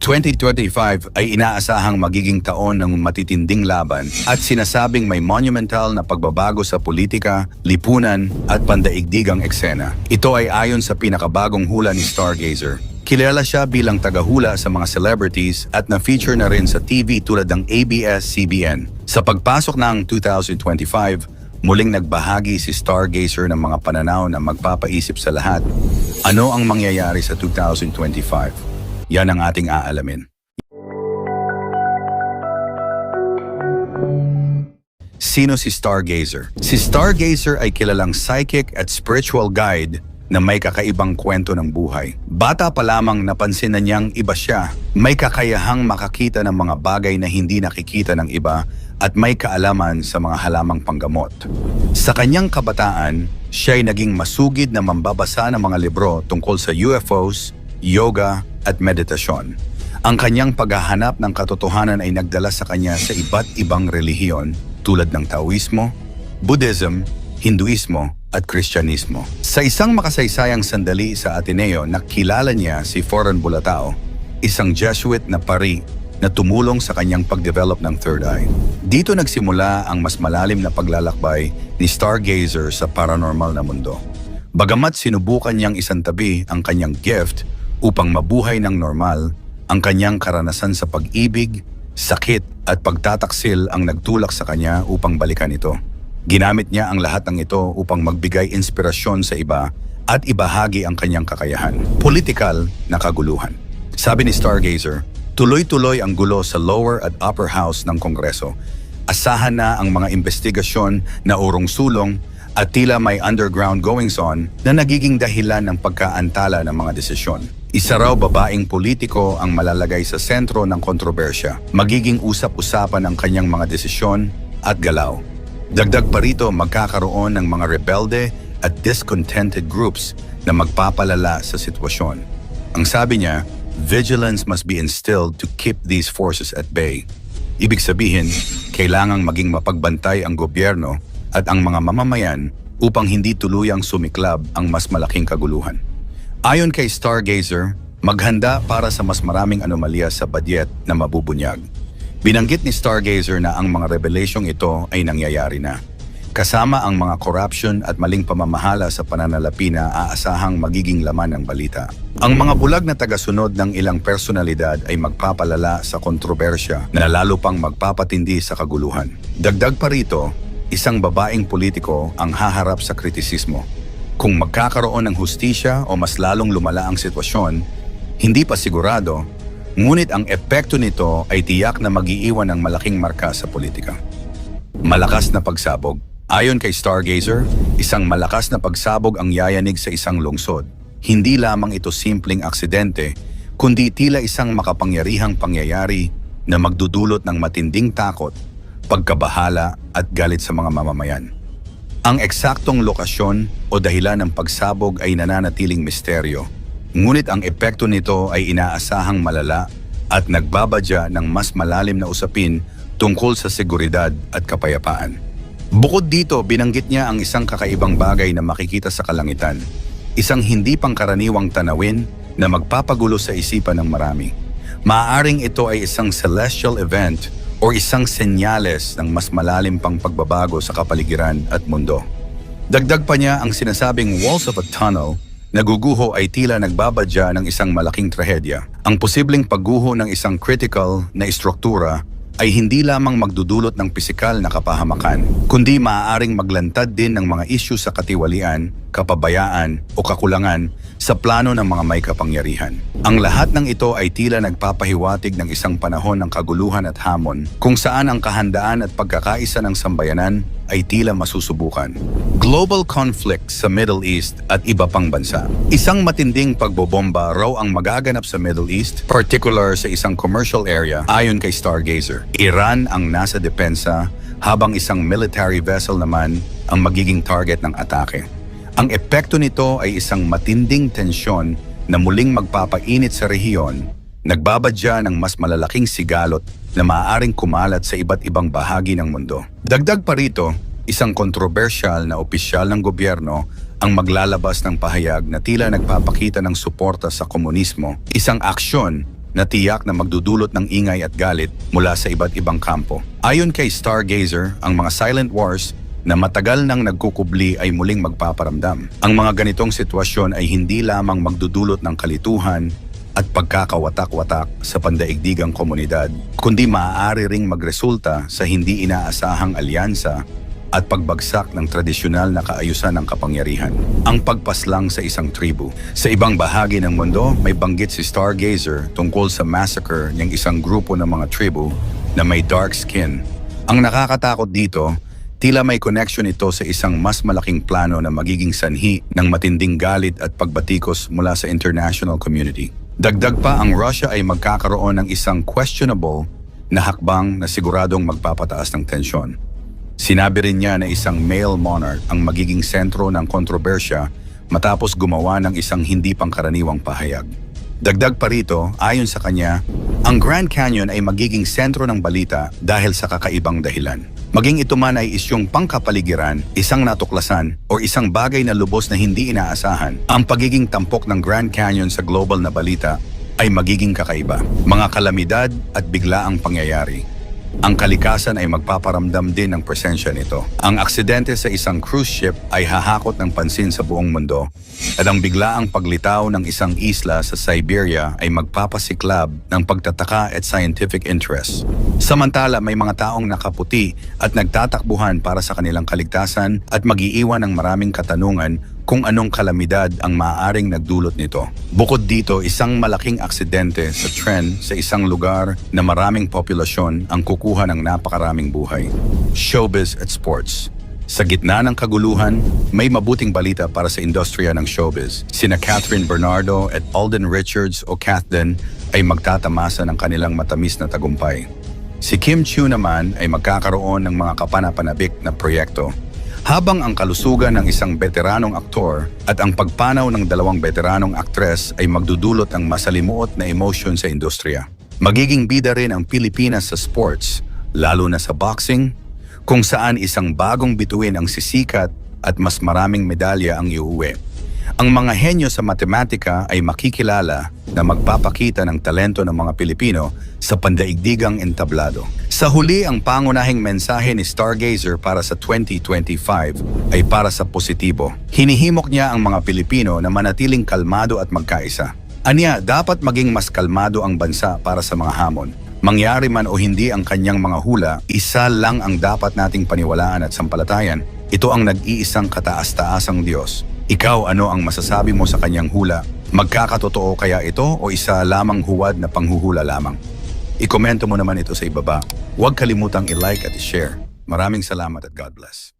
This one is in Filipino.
2025 ay inaasahang magiging taon ng matitinding laban at sinasabing may monumental na pagbabago sa politika, lipunan at pandaigdigang eksena. Ito ay ayon sa pinakabagong hula ni Stargazer. Kilala siya bilang tagahula sa mga celebrities at na-feature na rin sa TV tulad ng ABS-CBN. Sa pagpasok ng 2025, muling nagbahagi si Stargazer ng mga pananaw na magpapaisip sa lahat. Ano ang mangyayari sa 2025? Yan ang ating aalamin. Sino si Stargazer? Si Stargazer ay kilalang psychic at spiritual guide na may kakaibang kwento ng buhay. Bata pa lamang napansin na niyang iba siya. May kakayahang makakita ng mga bagay na hindi nakikita ng iba at may kaalaman sa mga halamang panggamot. Sa kanyang kabataan, siya ay naging masugid na mambabasa ng mga libro tungkol sa UFOs, yoga, at meditasyon. Ang kanyang paghahanap ng katotohanan ay nagdala sa kanya sa iba't ibang relihiyon tulad ng Taoismo, Buddhism, Hinduismo at Kristyanismo. Sa isang makasaysayang sandali sa Ateneo, nakilala niya si Foron Bulatao, isang Jesuit na pari na tumulong sa kanyang pag-develop ng third eye. Dito nagsimula ang mas malalim na paglalakbay ni Stargazer sa paranormal na mundo. Bagamat sinubukan niyang isantabi ang kanyang gift upang mabuhay ng normal, ang kanyang karanasan sa pag-ibig, sakit at pagtataksil ang nagtulak sa kanya upang balikan ito. Ginamit niya ang lahat ng ito upang magbigay inspirasyon sa iba at ibahagi ang kanyang kakayahan. Politikal na kaguluhan. Sabi ni Stargazer, tuloy-tuloy ang gulo sa lower at upper house ng Kongreso. Asahan na ang mga investigasyon na urong-sulong at tila may underground goings-on na nagiging dahilan ng pagkaantala ng mga desisyon. Isa raw babaeng politiko ang malalagay sa sentro ng kontrobersya. Magiging usap-usapan ang kanyang mga desisyon at galaw. Dagdag pa rito, magkakaroon ng mga rebelde at discontented groups na magpapalala sa sitwasyon. Ang sabi niya, vigilance must be instilled to keep these forces at bay. Ibig sabihin, kailangang maging mapagbantay ang gobyerno at ang mga mamamayan upang hindi tuluyang sumiklab ang mas malaking kaguluhan. Ayon kay Stargazer, maghanda para sa mas maraming anomalya sa badyet na mabubunyag. Binanggit ni Stargazer na ang mga revelasyong ito ay nangyayari na. Kasama ang mga corruption at maling pamamahala sa pananalapi na aasahang magiging laman ng balita. Ang mga bulag na tagasunod ng ilang personalidad ay magpapalala sa kontrobersya na lalo pang magpapatindi sa kaguluhan. Dagdag pa rito, isang babaeng politiko ang haharap sa kritisismo. Kung magkakaroon ng hustisya o mas lalong lumala ang sitwasyon, hindi pa sigurado, ngunit ang epekto nito ay tiyak na mag-iiwan ng malaking marka sa politika. Malakas na pagsabog. Ayon kay Stargazer, isang malakas na pagsabog ang yayanig sa isang lungsod. Hindi lamang ito simpleng aksidente, kundi tila isang makapangyarihang pangyayari na magdudulot ng matinding takot, pagkabahala at galit sa mga mamamayan. Ang eksaktong lokasyon o dahilan ng pagsabog ay nananatiling misteryo, ngunit ang epekto nito ay inaasahang malala at nagbabadya ng mas malalim na usapin tungkol sa seguridad at kapayapaan. Bukod dito, binanggit niya ang isang kakaibang bagay na makikita sa kalangitan, isang hindi pangkaraniwang tanawin na magpapagulo sa isipan ng marami. Maaaring ito ay isang celestial event o isang senyales ng mas malalim pang pagbabago sa kapaligiran at mundo. Dagdag pa niya ang sinasabing walls of a tunnel na guguho ay tila nagbabadya ng isang malaking trahedya. Ang posibleng pagguho ng isang critical na istruktura ay hindi lamang magdudulot ng pisikal na kapahamakan, kundi maaaring maglantad din ng mga isyu sa katiwalian, kapabayaan o kakulangan sa plano ng mga may kapangyarihan. Ang lahat ng ito ay tila nagpapahiwatig ng isang panahon ng kaguluhan at hamon kung saan ang kahandaan at pagkakaisa ng sambayanan ay tila masusubukan. Global conflict sa Middle East at iba pang bansa. Isang matinding pagbobomba raw ang magaganap sa Middle East, particular sa isang commercial area ayon kay Stargazer. Iran ang nasa depensa habang isang military vessel naman ang magiging target ng atake. Ang epekto nito ay isang matinding tensyon na muling magpapainit sa rehiyon, nagbabadya ng mas malalaking sigalot na maaaring kumalat sa iba't ibang bahagi ng mundo. Dagdag pa rito, isang kontrobersyal na opisyal ng gobyerno ang maglalabas ng pahayag na tila nagpapakita ng suporta sa komunismo, isang aksyon na tiyak na magdudulot ng ingay at galit mula sa iba't ibang kampo. Ayon kay Stargazer, ang mga silent wars na matagal nang nagkukubli ay muling magpaparamdam. Ang mga ganitong sitwasyon ay hindi lamang magdudulot ng kalituhan at pagkakawatak-watak sa pandaigdigang komunidad, kundi maaari ring magresulta sa hindi inaasahang alyansa at pagbagsak ng tradisyonal na kaayusan ng kapangyarihan. Ang pagpaslang sa isang tribu. Sa ibang bahagi ng mundo, may banggit si Stargazer tungkol sa massacre ng isang grupo ng mga tribu na may dark skin. Ang nakakatakot dito, tila may connection ito sa isang mas malaking plano na magiging sanhi ng matinding galit at pagbatikos mula sa international community. Dagdag pa, ang Russia ay magkakaroon ng isang questionable na hakbang na siguradong magpapataas ng tensyon. Sinabi rin niya na isang male monarch ang magiging sentro ng kontrobersya matapos gumawa ng isang hindi pangkaraniwang pahayag. Dagdag pa rito, ayon sa kanya, ang Grand Canyon ay magiging sentro ng balita dahil sa kakaibang dahilan. Maging ito man ay isyong pangkapaligiran, isang natuklasan, o isang bagay na lubos na hindi inaasahan, ang pagiging tampok ng Grand Canyon sa global na balita ay magiging kakaiba. Mga kalamidad at biglaang pangyayari. Ang kalikasan ay magpaparamdam din ng presensya nito. Ang aksidente sa isang cruise ship ay hahakot ng pansin sa buong mundo at ang biglaang paglitaw ng isang isla sa Siberia ay magpapasiklab ng pagtataka at scientific interest. Samantala, may mga taong nakaputi at nagtatakbuhan para sa kanilang kaligtasan at mag-iiwan ng maraming katanungan kung anong kalamidad ang maaaring nagdulot nito. Bukod dito, isang malaking aksidente sa tren sa isang lugar na maraming populasyon ang kukuha ng napakaraming buhay. Showbiz at sports. Sa gitna ng kaguluhan, may mabuting balita para sa industriya ng showbiz. Sina Catherine Bernardo at Alden Richards o Kathden ay magtatamasa ng kanilang matamis na tagumpay. Si Kim Chiu naman ay magkakaroon ng mga kapanapanabik na proyekto. Habang ang kalusugan ng isang veteranong aktor at ang pagpanaw ng dalawang veteranong aktres ay magdudulot ng masalimuot na emosyon sa industriya. Magiging bida rin ang Pilipinas sa sports, lalo na sa boxing, kung saan isang bagong bituin ang sisikat at mas maraming medalya ang iuwi. Ang mga henyo sa matematika ay makikilala na magpapakita ng talento ng mga Pilipino sa pandaigdigang entablado. Sa huli, ang pangunahing mensahe ni Stargazer para sa 2025 ay para sa positibo. Hinihimok niya ang mga Pilipino na manatiling kalmado at magkaisa. Anya, dapat maging mas kalmado ang bansa para sa mga hamon. Mangyari man o hindi ang kanyang mga hula, isa lang ang dapat nating paniwalaan at sampalatayan. Ito ang nag-iisang kataas-taasang Diyos. Ikaw, ano ang masasabi mo sa kanyang hula? Magkakatotoo kaya ito o isa lamang huwad na panghuhula lamang? Ikomento mo naman ito sa ibaba. Huwag kalimutang i-like at i-share. Maraming salamat at God bless.